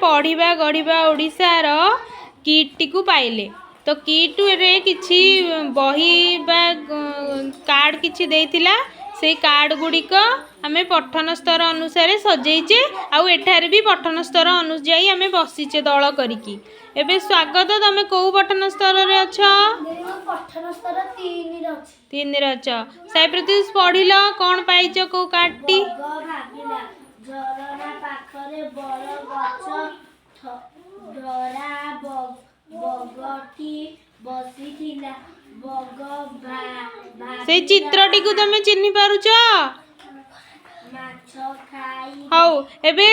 पढ़िबा गढ़िबा ओडिशार kit T को पाइले तो किट रे किछि बही बा कार्ड किछि देइतिला से कार्ड गुड़िक आमे पठन स्तर अनुसार सजेइचे आउ एठारे भी पठन स्तर अनुसार आमे बसीचे दल करिकी। एबे स्वागत तमे को पठन स्तर रे अछ? पठन स्तर 3 रे अछि। 3 रे अछ। साई प्रत्युष पढ़िलो कोन पाइचो को कार्ड टी? भागिला झरना पाखरे बड़ गछ धरा बगटी बसिथिला बग से चित्रटी को तमे चिन्हि पारुछ? माछ खाई हौ एबे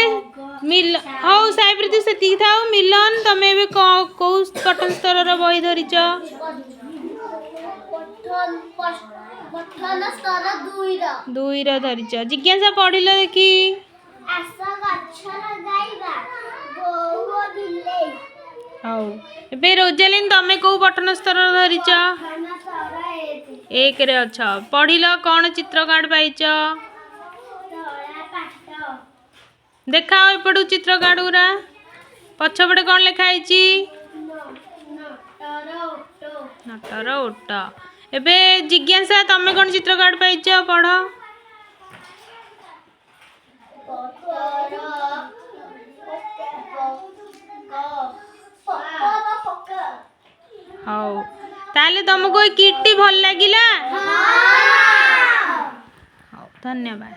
मिल हौ साई प्रत्युष सेति थाउ मिलन तमे एबे को पठन स्तर रो बही धरिछ? पठन स्तर 2 रो धरिछ। जिज्ञासा पढ़िलो देखी आस गछ लगाइबा गौ बिले हौ एबे रोजालिन तमे को पठन स्तर रो धरिछ? 1 रे अछ। पढ़िलो कोन चित्र कार्ड पाइछ? देखाओ एपटू चित्र कार्ड गुरा पछपटे कोन लिखा आइछि? नटर ओट। एबे जिज्ञासा तमे कोन चित्र कार्ड पाइछ पढ़? हौ ताले तुमको किट टी भल लागिला? हौ धन्यवाद।